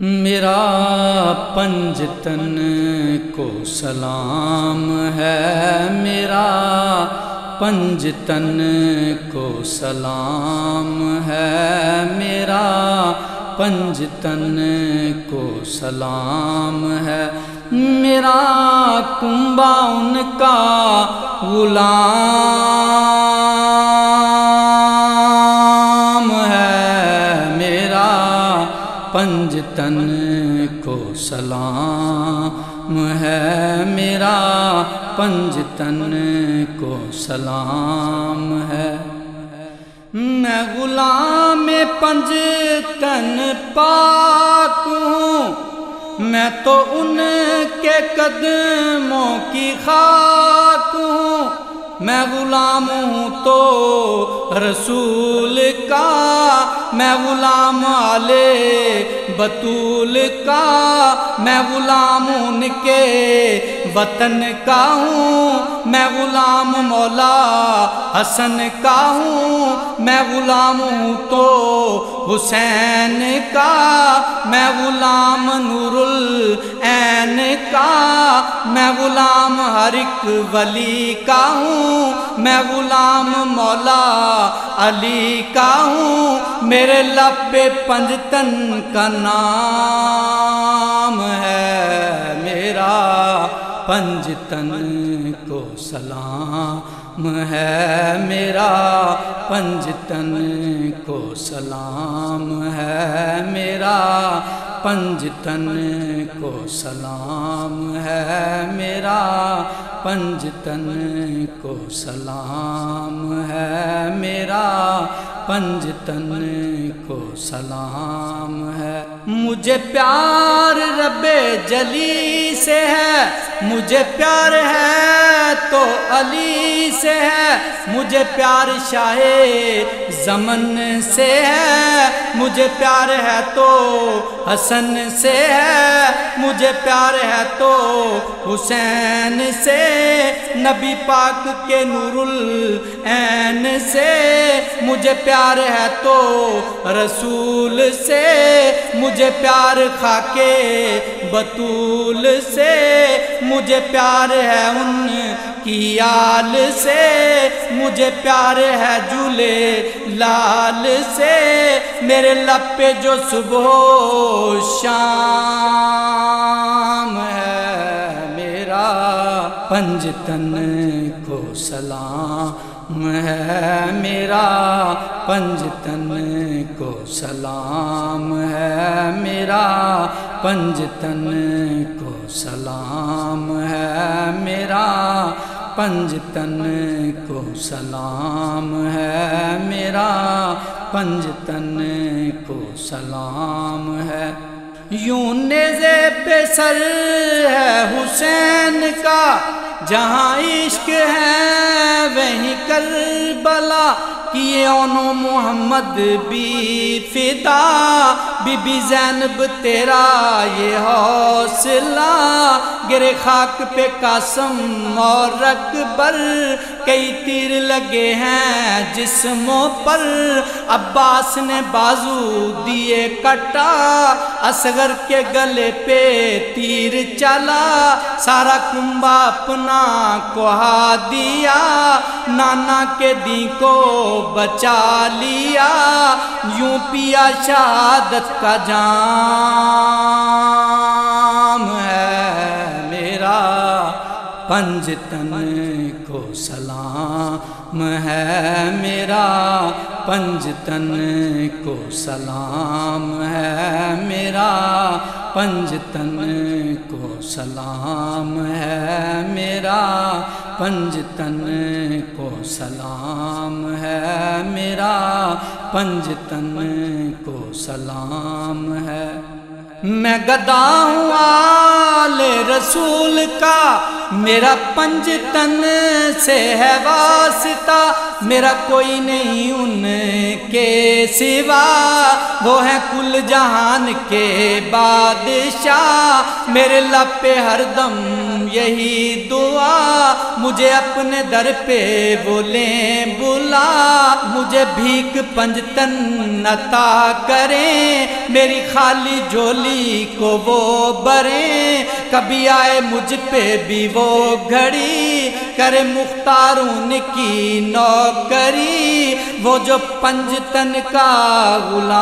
میرا پنجتن کو سلام ہے، میرا پنجتن کو سلام ہے، میرا پنجتن کو سلام ہے، میرا کنبہ ان کا غلام ہے، میرا پنجتن کو سلام ہے، میرا پنجتن کو سلام ہے۔ میں غلام پنجتن پاک ہوں، میں تو ان کے قدموں کی خاک ہوں، میں غلام ہوں تو رسول کا، میں غلام آل بطول کا، میں غلام ان کے وطن کا ہوں، میں غلام مولا حسن کا ہوں، میں غلام ہوں تو حسین کا، میں غلام نور العین کا، میں غلام ہر ایک ولی کا ہوں، میں غلام مولا علی کا ہوں، میرے لب پہ پنجتن کا نام ہے، میرا پنجتن کو سلام ہے، میرا پنجتن کو سلام ہے، میرا پنجتن کو سلام ہے، میرا پنجتن کو سلام ہے، میرا پنجتن کو سلام ہے۔ مجھے پیار رب جلی سے ہے، مجھے پیار ہے تو علی سے ہے، مجھے پیار شاہ زمن سے ہے، مجھے پیار ہے تو حسن سے ہے، مجھے پیار ہے تو حسین سے، نبی پاک کے نور العین سے، مجھے پیار ہے تو رسول سے، مجھے پیار خاک بطول سے، مجھے پیار ہے ان کی آل سے، مجھے پیار ہے جھولے لال سے، میرے لب پہ جو صبح و شام ہے، میرا پنجتن کو سلام ہے، میرا پنجتن کو سلام ہے، میرا پنجتن کو سلام ہے، میرا پنجتن کو سلام ہے، میرا پنجتن کو سلام ہے۔ یوں نیزے پہ سر ہے حسین کا، جہاں عشق ہے وہیں کربلا، کیے انو محمد بھی فدا، بی بی زینب تیرا یہ حوصلہ، گرے خاک پہ قاسم اور اکبر، کئی تیر لگے ہیں جسموں پر، عباس نے بازو دیے کٹا، اصغر کے گلے پہ تیر چلا، سارا کنبہ اپنا کوہا دیا، نانا کے دین کو بچا لیا، یوں پیا شہادت کا جام ہے، میرا پنجتن کو سلام ہے، میرا پنجتن کو سلام ہے، میرا پنجتن کو سلام ہے، میرا پنجتن کو سلام ہے، میرا پنجتن کو سلام ہے۔ میں گدا ہوں آل رسول کا، میرا پنج تن سے ہے واسطہ، میرا کوئی نہیں ان کے سوا، وہ ہے کل جہان کے بادشاہ، میرے لب پہ ہر دم یہی دعا، مجھے اپنے در پہ بولیں بلا، مجھے بھیک پنج تن عطا کریں، میری خالی جھولی کو وہ بھریں، کبھی آئے مجھ پہ بھی وہ گھڑی، کرے مختار ان کی نوکری، وہ جو پنج تن کا غلام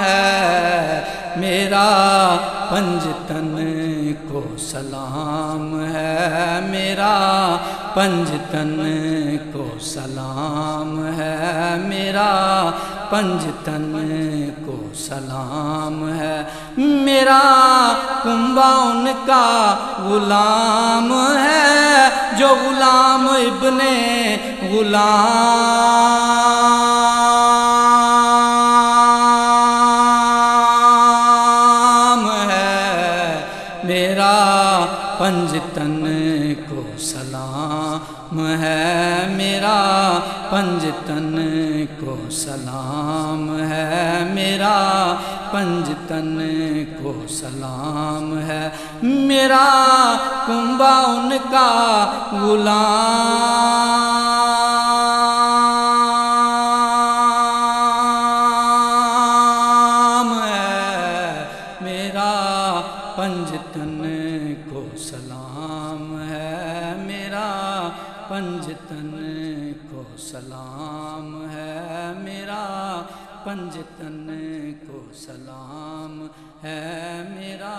ہے، میرا پنج تن کو سلام ہے، میرا پنج تن کو سلام ہے، میرا پنج تن کو سلام ہے، میرا کنبہ ان کا غلام ہے، جو غلام ابن غلام ہے، میرا پنج تن کو سلام ہے، میرا پنج تن کو سلام ہے، میرا پنج تن کو سلام ہے، میرا کنبہ ان کا غلام ہے، میرا پنج تن کو سلام ہے، میرا پنج تن کو سلام ہے، میرا پنج تن کو سلام ہے، میرا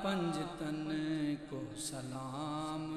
پنج تن کو سلام